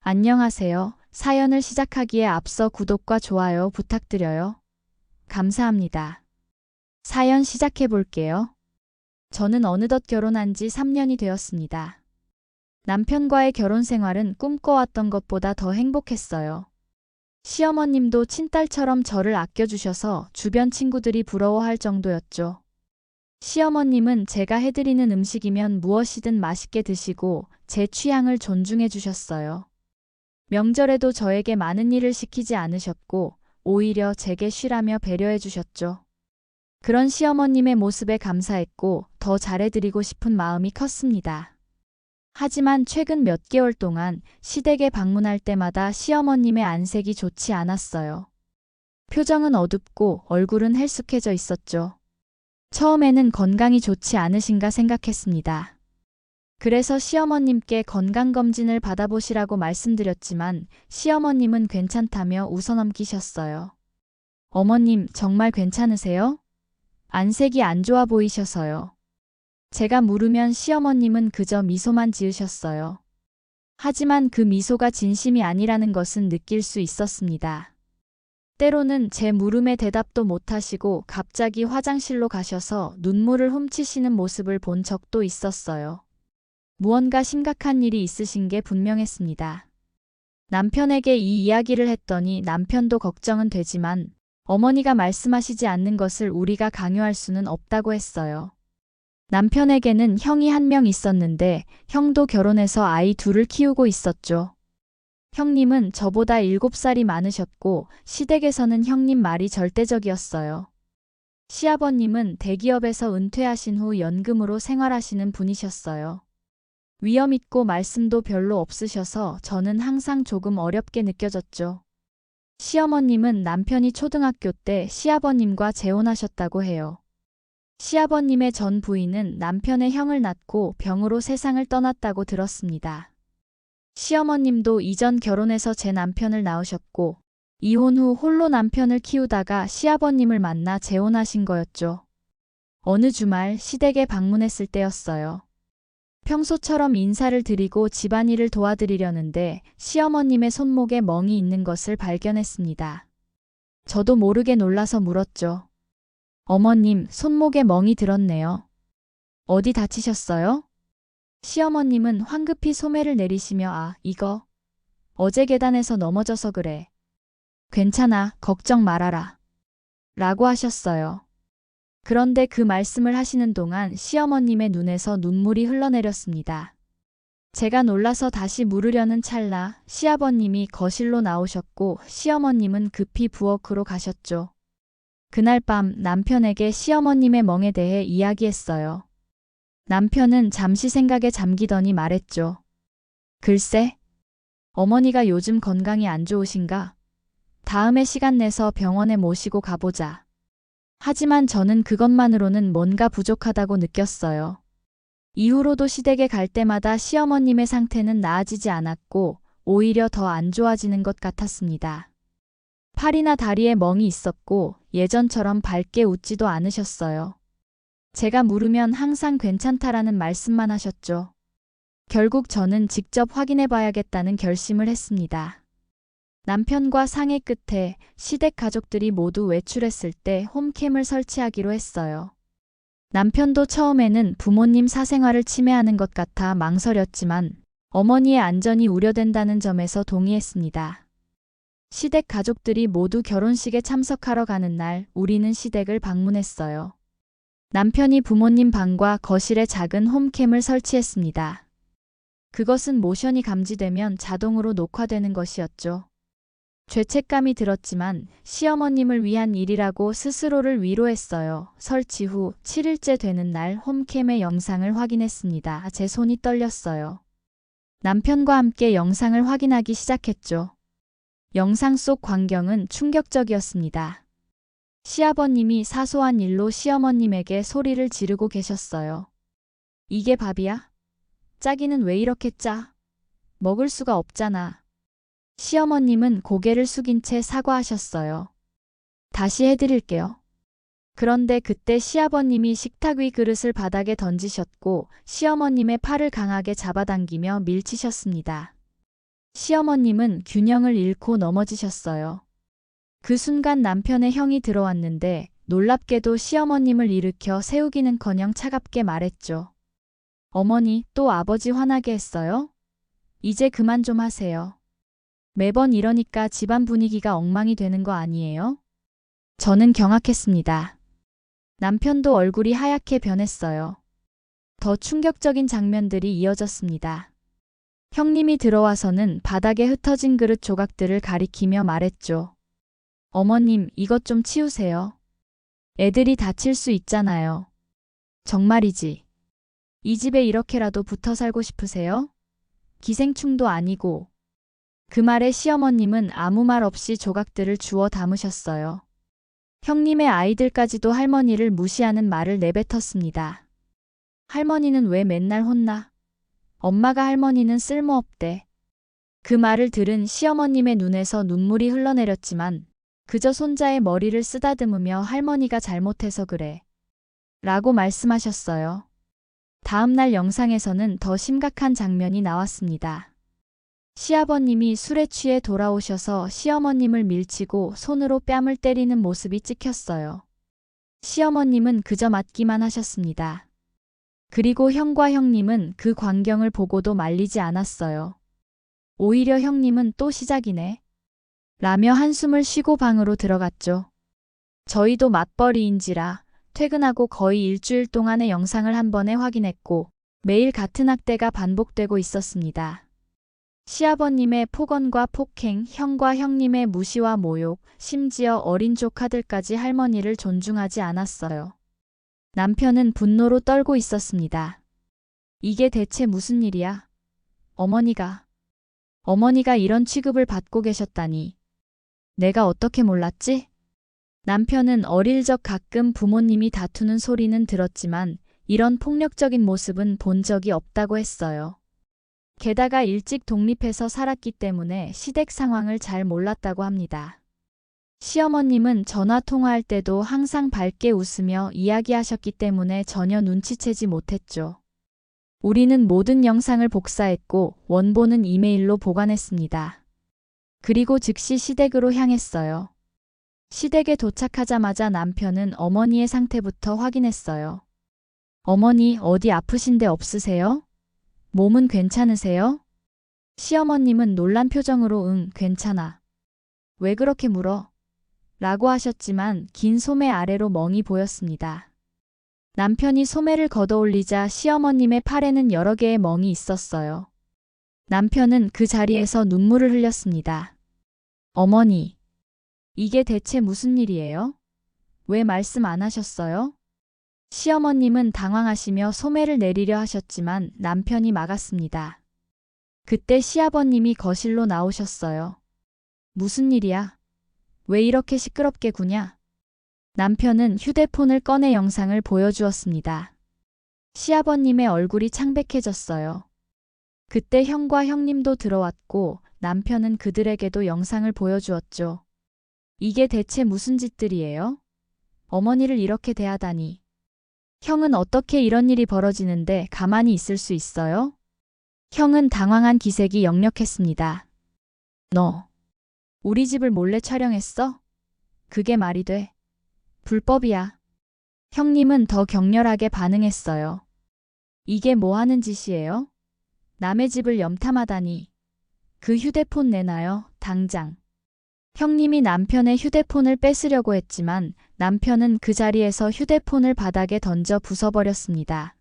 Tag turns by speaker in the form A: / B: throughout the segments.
A: 안녕하세요. 사연을 시작하기에 앞서 구독과 좋아요 부탁드려요. 감사합니다. 사연 시작해 볼게요. 저는 어느덧 결혼한 지 3년이 되었습니다. 남편과의 결혼 생활은 꿈꿔왔던 것보다 더 행복했어요. 시어머님도 친딸처럼 저를 아껴주셔서 주변 친구들이 부러워할 정도였죠. 시어머님은 제가 해드리는 음식이면 무엇이든 맛있게 드시고 제 취향을 존중해 주셨어요. 명절에도 저에게 많은 일을 시키지 않으셨고 오히려 제게 쉬라며 배려해 주셨죠. 그런 시어머님의 모습에 감사했고 더 잘해드리고 싶은 마음이 컸습니다. 하지만 최근 몇 개월 동안 시댁에 방문할 때마다 시어머님의 안색이 좋지 않았어요. 표정은 어둡고 얼굴은 헬쑥해져 있었죠. 처음에는 건강이 좋지 않으신가 생각했습니다. 그래서 시어머님께 건강검진을 받아보시라고 말씀드렸지만 시어머님은 괜찮다며 웃어넘기셨어요. 어머님, 정말 괜찮으세요? 안색이 안 좋아 보이셔서요. 제가 물으면 시어머님은 그저 미소만 지으셨어요. 하지만 그 미소가 진심이 아니라는 것은 느낄 수 있었습니다. 때로는 제 물음에 대답도 못하시고 갑자기 화장실로 가셔서 눈물을 훔치시는 모습을 본 적도 있었어요. 무언가 심각한 일이 있으신 게 분명했습니다. 남편에게 이 이야기를 했더니 남편도 걱정은 되지만 어머니가 말씀하시지 않는 것을 우리가 강요할 수는 없다고 했어요. 남편에게는 형이 한 명 있었는데 형도 결혼해서 아이 둘을 키우고 있었죠. 형님은 저보다 7살이 많으셨고 시댁에서는 형님 말이 절대적이었어요. 시아버님은 대기업에서 은퇴하신 후 연금으로 생활하시는 분이셨어요. 위험 있고 말씀도 별로 없으셔서 저는 항상 조금 어렵게 느껴졌죠. 시어머님은 남편이 초등학교 때 시아버님과 재혼하셨다고 해요. 시아버님의 전 부인은 남편의 형을 낳고 병으로 세상을 떠났다고 들었습니다. 시어머님도 이전 결혼해서 제 남편을 낳으셨고 이혼 후 홀로 남편을 키우다가 시아버님을 만나 재혼하신 거였죠. 어느 주말 시댁에 방문했을 때였어요. 평소처럼 인사를 드리고 집안일을 도와드리려는데 시어머님의 손목에 멍이 있는 것을 발견했습니다. 저도 모르게 놀라서 물었죠. 어머님, 손목에 멍이 들었네요. 어디 다치셨어요? 시어머님은 황급히 소매를 내리시며 이거. 어제 계단에서 넘어져서 그래. 괜찮아, 걱정 말아라. 라고 하셨어요. 그런데 그 말씀을 하시는 동안 시어머님의 눈에서 눈물이 흘러내렸습니다. 제가 놀라서 다시 물으려는 찰나 시아버님이 거실로 나오셨고 시어머님은 급히 부엌으로 가셨죠. 그날 밤 남편에게 시어머님의 멍에 대해 이야기했어요. 남편은 잠시 생각에 잠기더니 말했죠. 글쎄, 어머니가 요즘 건강이 안 좋으신가? 다음에 시간 내서 병원에 모시고 가보자. 하지만 저는 그것만으로는 뭔가 부족하다고 느꼈어요. 이후로도 시댁에 갈 때마다 시어머님의 상태는 나아지지 않았고 오히려 더 안 좋아지는 것 같았습니다. 팔이나 다리에 멍이 있었고 예전처럼 밝게 웃지도 않으셨어요. 제가 물으면 항상 괜찮다라는 말씀만 하셨죠. 결국 저는 직접 확인해 봐야겠다는 결심을 했습니다. 남편과 상의 끝에 시댁 가족들이 모두 외출했을 때 홈캠을 설치하기로 했어요. 남편도 처음에는 부모님 사생활을 침해하는 것 같아 망설였지만 어머니의 안전이 우려된다는 점에서 동의했습니다. 시댁 가족들이 모두 결혼식에 참석하러 가는 날 우리는 시댁을 방문했어요. 남편이 부모님 방과 거실에 작은 홈캠을 설치했습니다. 그것은 모션이 감지되면 자동으로 녹화되는 것이었죠. 죄책감이 들었지만 시어머님을 위한 일이라고 스스로를 위로했어요. 설치 후 7일째 되는 날 홈캠의 영상을 확인했습니다. 제 손이 떨렸어요. 남편과 함께 영상을 확인하기 시작했죠. 영상 속 광경은 충격적이었습니다. 시아버님이 사소한 일로 시어머님에게 소리를 지르고 계셨어요. 이게 밥이야? 짜기는 왜 이렇게 짜? 먹을 수가 없잖아. 시어머님은 고개를 숙인 채 사과하셨어요. 다시 해드릴게요. 그런데 그때 시아버님이 식탁 위 그릇을 바닥에 던지셨고 시어머님의 팔을 강하게 잡아당기며 밀치셨습니다. 시어머님은 균형을 잃고 넘어지셨어요. 그 순간 남편의 형이 들어왔는데 놀랍게도 시어머님을 일으켜 세우기는커녕 차갑게 말했죠. 어머니, 또 아버지 화나게 했어요? 이제 그만 좀 하세요. 매번 이러니까 집안 분위기가 엉망이 되는 거 아니에요? 저는 경악했습니다. 남편도 얼굴이 하얗게 변했어요. 더 충격적인 장면들이 이어졌습니다. 형님이 들어와서는 바닥에 흩어진 그릇 조각들을 가리키며 말했죠. 어머님, 이것 좀 치우세요. 애들이 다칠 수 있잖아요. 정말이지. 이 집에 이렇게라도 붙어 살고 싶으세요? 기생충도 아니고. 그 말에 시어머님은 아무 말 없이 조각들을 주워 담으셨어요. 형님의 아이들까지도 할머니를 무시하는 말을 내뱉었습니다. 할머니는 왜 맨날 혼나? 엄마가 할머니는 쓸모없대. 그 말을 들은 시어머님의 눈에서 눈물이 흘러내렸지만 그저 손자의 머리를 쓰다듬으며 할머니가 잘못해서 그래. 라고 말씀하셨어요. 다음 날 영상에서는 더 심각한 장면이 나왔습니다. 시아버님이 술에 취해 돌아오셔서 시어머님을 밀치고 손으로 뺨을 때리는 모습이 찍혔어요. 시어머님은 그저 맞기만 하셨습니다. 그리고 형과 형님은 그 광경을 보고도 말리지 않았어요. 오히려 형님은 또 시작이네. 라며 한숨을 쉬고 방으로 들어갔죠. 저희도 맞벌이인지라 퇴근하고 거의 일주일 동안의 영상을 한 번에 확인했고 매일 같은 학대가 반복되고 있었습니다. 시아버님의 폭언과 폭행, 형과 형님의 무시와 모욕, 심지어 어린 조카들까지 할머니를 존중하지 않았어요. 남편은 분노로 떨고 있었습니다. 이게 대체 무슨 일이야? 어머니가 이런 취급을 받고 계셨다니. 내가 어떻게 몰랐지? 남편은 어릴 적 가끔 부모님이 다투는 소리는 들었지만 이런 폭력적인 모습은 본 적이 없다고 했어요. 게다가 일찍 독립해서 살았기 때문에 시댁 상황을 잘 몰랐다고 합니다. 시어머님은 전화 통화할 때도 항상 밝게 웃으며 이야기하셨기 때문에 전혀 눈치채지 못했죠. 우리는 모든 영상을 복사했고 원본은 이메일로 보관했습니다. 그리고 즉시 시댁으로 향했어요. 시댁에 도착하자마자 남편은 어머니의 상태부터 확인했어요. 어머니, 어디 아프신 데 없으세요? 몸은 괜찮으세요? 시어머님은 놀란 표정으로 응, 괜찮아. 왜 그렇게 물어? 라고 하셨지만 긴 소매 아래로 멍이 보였습니다. 남편이 소매를 걷어올리자 시어머님의 팔에는 여러 개의 멍이 있었어요. 남편은 그 자리에서 눈물을 흘렸습니다. 어머니, 이게 대체 무슨 일이에요? 왜 말씀 안 하셨어요? 시어머님은 당황하시며 소매를 내리려 하셨지만 남편이 막았습니다. 그때 시아버님이 거실로 나오셨어요. 무슨 일이야? 왜 이렇게 시끄럽게 구냐? 남편은 휴대폰을 꺼내 영상을 보여주었습니다. 시아버님의 얼굴이 창백해졌어요. 그때 형과 형님도 들어왔고 남편은 그들에게도 영상을 보여주었죠. 이게 대체 무슨 짓들이에요? 어머니를 이렇게 대하다니. 형은 어떻게 이런 일이 벌어지는데 가만히 있을 수 있어요? 형은 당황한 기색이 역력했습니다. 너, 우리 집을 몰래 촬영했어? 그게 말이 돼? 불법이야. 형님은 더 격렬하게 반응했어요. 이게 뭐 하는 짓이에요? 남의 집을 염탐하다니. 그 휴대폰 내놔요, 당장. 형님이 남편의 휴대폰을 뺏으려고 했지만 남편은 그 자리에서 휴대폰을 바닥에 던져 부숴버렸습니다.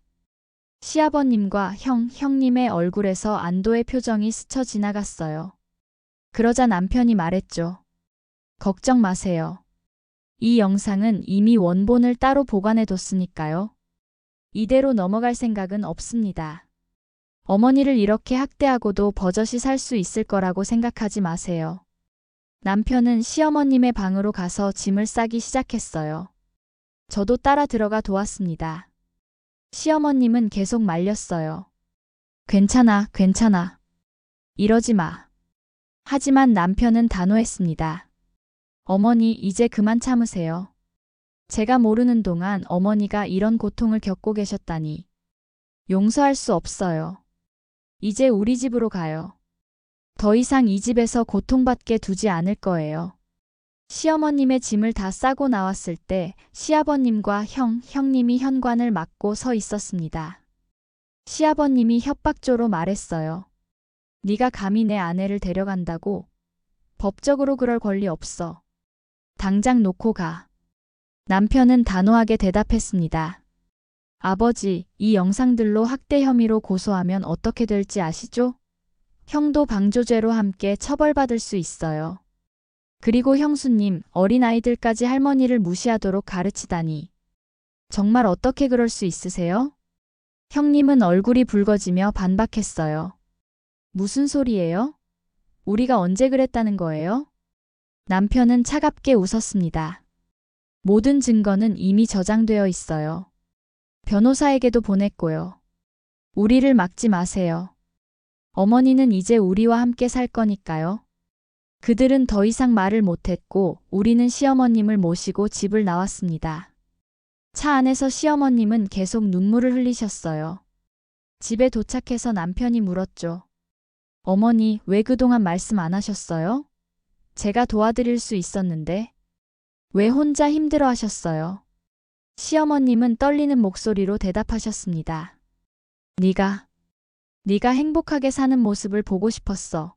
A: 시아버님과 형님의 얼굴에서 안도의 표정이 스쳐 지나갔어요. 그러자 남편이 말했죠. 걱정 마세요. 이 영상은 이미 원본을 따로 보관해뒀으니까요. 이대로 넘어갈 생각은 없습니다. 어머니를 이렇게 학대하고도 버젓이 살 수 있을 거라고 생각하지 마세요. 남편은 시어머님의 방으로 가서 짐을 싸기 시작했어요. 저도 따라 들어가 도왔습니다. 시어머님은 계속 말렸어요. 괜찮아, 괜찮아. 이러지 마. 하지만 남편은 단호했습니다. 어머니, 이제 그만 참으세요. 제가 모르는 동안 어머니가 이런 고통을 겪고 계셨다니. 용서할 수 없어요. 이제 우리 집으로 가요. 더 이상 이 집에서 고통받게 두지 않을 거예요. 시어머님의 짐을 다 싸고 나왔을 때 시아버님과 형님이 현관을 막고 서 있었습니다. 시아버님이 협박조로 말했어요. 네가 감히 내 아내를 데려간다고? 법적으로 그럴 권리 없어. 당장 놓고 가. 남편은 단호하게 대답했습니다. 아버지, 이 영상들로 학대 혐의로 고소하면 어떻게 될지 아시죠? 형도 방조죄로 함께 처벌받을 수 있어요. 그리고 형수님, 어린아이들까지 할머니를 무시하도록 가르치다니. 정말 어떻게 그럴 수 있으세요? 형님은 얼굴이 붉어지며 반박했어요. 무슨 소리예요? 우리가 언제 그랬다는 거예요? 남편은 차갑게 웃었습니다. 모든 증거는 이미 저장되어 있어요. 변호사에게도 보냈고요. 우리를 막지 마세요. 어머니는 이제 우리와 함께 살 거니까요. 그들은 더 이상 말을 못했고 우리는 시어머님을 모시고 집을 나왔습니다. 차 안에서 시어머님은 계속 눈물을 흘리셨어요. 집에 도착해서 남편이 물었죠. 어머니, 왜 그동안 말씀 안 하셨어요? 제가 도와드릴 수 있었는데. 왜 혼자 힘들어 하셨어요? 시어머님은 떨리는 목소리로 대답하셨습니다. 네가 행복하게 사는 모습을 보고 싶었어.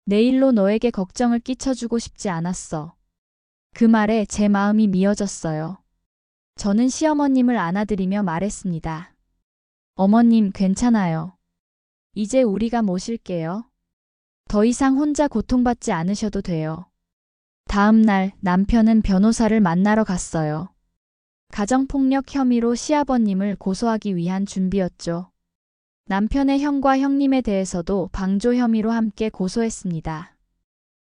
A: 내 일로 너에게 걱정을 끼쳐주고 싶지 않았어. 그 말에 제 마음이 미어졌어요. 저는 시어머님을 안아드리며 말했습니다. 어머님, 괜찮아요. 이제 우리가 모실게요. 더 이상 혼자 고통받지 않으셔도 돼요. 다음 날 남편은 변호사를 만나러 갔어요. 가정폭력 혐의로 시아버님을 고소하기 위한 준비였죠. 남편의 형과 형님에 대해서도 방조 혐의로 함께 고소했습니다.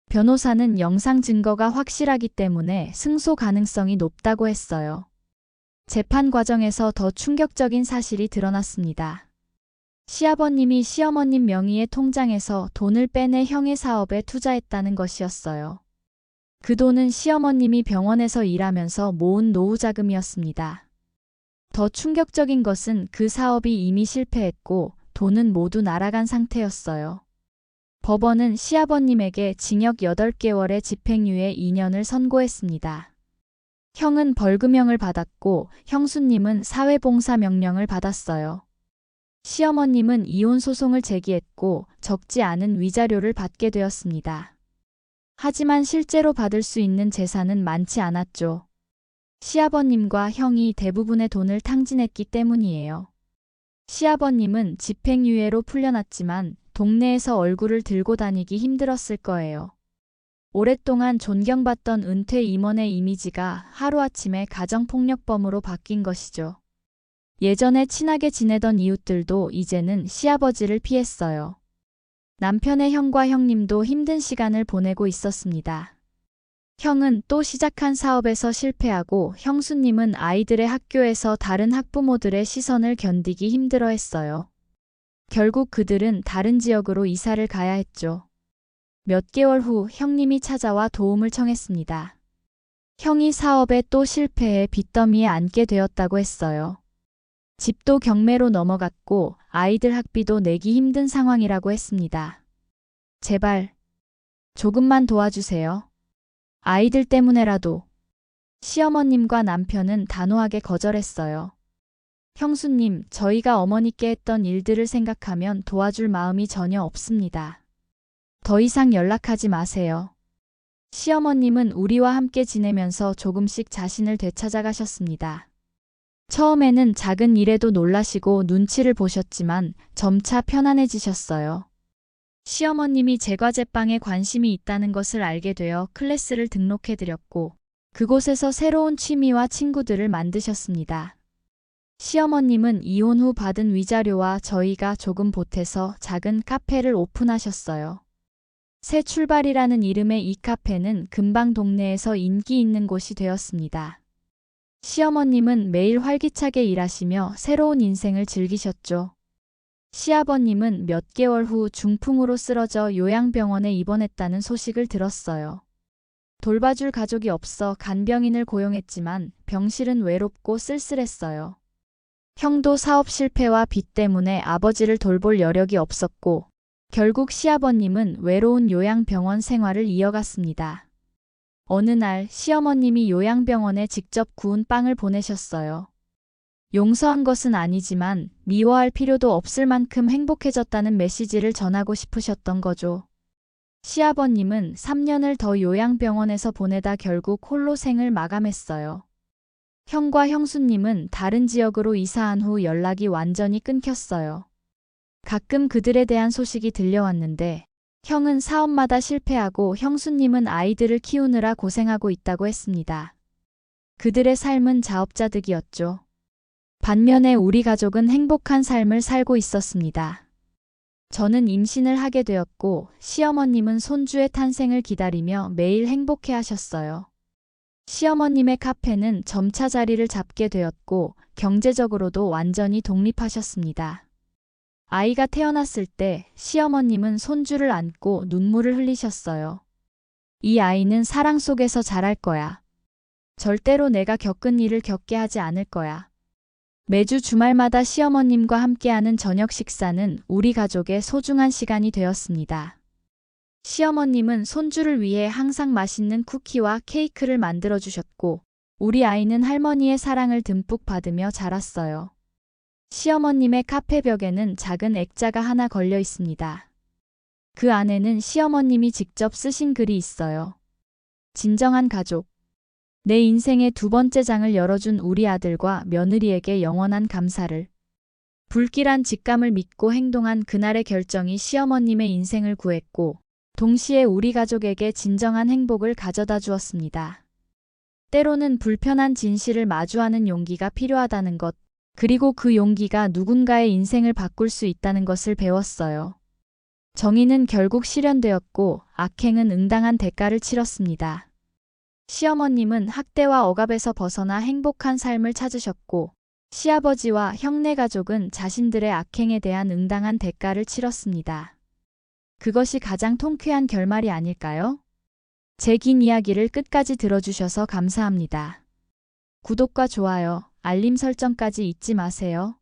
A: 변호사는 영상 증거가 확실하기 때문에 승소 가능성이 높다고 했어요. 재판 과정에서 더 충격적인 사실이 드러났습니다. 시아버님이 시어머님 명의의 통장에서 돈을 빼내 형의 사업에 투자했다는 것이었어요. 그 돈은 시어머님이 병원에서 일하면서 모은 노후 자금이었습니다. 더 충격적인 것은 그 사업이 이미 실패했고 돈은 모두 날아간 상태였어요. 법원은 시아버님에게 징역 8개월의 집행유예 2년을 선고했습니다. 형은 벌금형을 받았고 형수님은 사회봉사 명령을 받았어요. 시어머님은 이혼 소송을 제기했고 적지 않은 위자료를 받게 되었습니다. 하지만 실제로 받을 수 있는 재산은 많지 않았죠. 시아버님과 형이 대부분의 돈을 탕진했기 때문이에요. 시아버님은 집행유예로 풀려났지만 동네에서 얼굴을 들고 다니기 힘들었을 거예요. 오랫동안 존경받던 은퇴 임원의 이미지가 하루아침에 가정폭력범으로 바뀐 것이죠. 예전에 친하게 지내던 이웃들도 이제는 시아버지를 피했어요. 남편의 형과 형님도 힘든 시간을 보내고 있었습니다. 형은 또 시작한 사업에서 실패하고 형수님은 아이들의 학교에서 다른 학부모들의 시선을 견디기 힘들어했어요. 결국 그들은 다른 지역으로 이사를 가야 했죠. 몇 개월 후 형님이 찾아와 도움을 청했습니다. 형이 사업에 또 실패해 빚더미에 앉게 되었다고 했어요. 집도 경매로 넘어갔고 아이들 학비도 내기 힘든 상황이라고 했습니다. 제발, 조금만 도와주세요. 아이들 때문에라도. 시어머님과 남편은 단호하게 거절했어요. 형수님, 저희가 어머니께 했던 일들을 생각하면 도와줄 마음이 전혀 없습니다. 더 이상 연락하지 마세요. 시어머님은 우리와 함께 지내면서 조금씩 자신을 되찾아가셨습니다. 처음에는 작은 일에도 놀라시고 눈치를 보셨지만 점차 편안해지셨어요. 시어머님이 제과제빵에 관심이 있다는 것을 알게 되어 클래스를 등록해드렸고 그곳에서 새로운 취미와 친구들을 만드셨습니다. 시어머님은 이혼 후 받은 위자료와 저희가 조금 보태서 작은 카페를 오픈하셨어요. 새 출발이라는 이름의 이 카페는 금방 동네에서 인기 있는 곳이 되었습니다. 시어머님은 매일 활기차게 일하시며 새로운 인생을 즐기셨죠. 시아버님은 몇 개월 후 중풍으로 쓰러져 요양병원에 입원했다는 소식을 들었어요. 돌봐줄 가족이 없어 간병인을 고용했지만 병실은 외롭고 쓸쓸했어요. 형도 사업 실패와 빚 때문에 아버지를 돌볼 여력이 없었고 결국 시아버님은 외로운 요양병원 생활을 이어갔습니다. 어느 날 시어머님이 요양병원에 직접 구운 빵을 보내셨어요. 용서한 것은 아니지만 미워할 필요도 없을 만큼 행복해졌다는 메시지를 전하고 싶으셨던 거죠. 시아버님은 3년을 더 요양병원에서 보내다 결국 홀로 생을 마감했어요. 형과 형수님은 다른 지역으로 이사한 후 연락이 완전히 끊겼어요. 가끔 그들에 대한 소식이 들려왔는데 형은 사업마다 실패하고 형수님은 아이들을 키우느라 고생하고 있다고 했습니다. 그들의 삶은 자업자득이었죠. 반면에 우리 가족은 행복한 삶을 살고 있었습니다. 저는 임신을 하게 되었고 시어머님은 손주의 탄생을 기다리며 매일 행복해 하셨어요. 시어머님의 카페는 점차 자리를 잡게 되었고 경제적으로도 완전히 독립하셨습니다. 아이가 태어났을 때 시어머님은 손주를 안고 눈물을 흘리셨어요. 이 아이는 사랑 속에서 자랄 거야. 절대로 내가 겪은 일을 겪게 하지 않을 거야. 매주 주말마다 시어머님과 함께하는 저녁 식사는 우리 가족의 소중한 시간이 되었습니다. 시어머님은 손주를 위해 항상 맛있는 쿠키와 케이크를 만들어 주셨고 우리 아이는 할머니의 사랑을 듬뿍 받으며 자랐어요. 시어머님의 카페 벽에는 작은 액자가 하나 걸려 있습니다. 그 안에는 시어머님이 직접 쓰신 글이 있어요. 진정한 가족. 내 인생의 두 번째 장을 열어준 우리 아들과 며느리에게 영원한 감사를. 불길한 직감을 믿고 행동한 그날의 결정이 시어머님의 인생을 구했고 동시에 우리 가족에게 진정한 행복을 가져다 주었습니다. 때로는 불편한 진실을 마주하는 용기가 필요하다는 것, 그리고 그 용기가 누군가의 인생을 바꿀 수 있다는 것을 배웠어요. 정의는 결국 실현되었고 악행은 응당한 대가를 치렀습니다. 시어머님은 학대와 억압에서 벗어나 행복한 삶을 찾으셨고 시아버지와 형네 가족은 자신들의 악행에 대한 응당한 대가를 치렀습니다. 그것이 가장 통쾌한 결말이 아닐까요? 제 긴 이야기를 끝까지 들어주셔서 감사합니다. 구독과 좋아요, 알림 설정까지 잊지 마세요.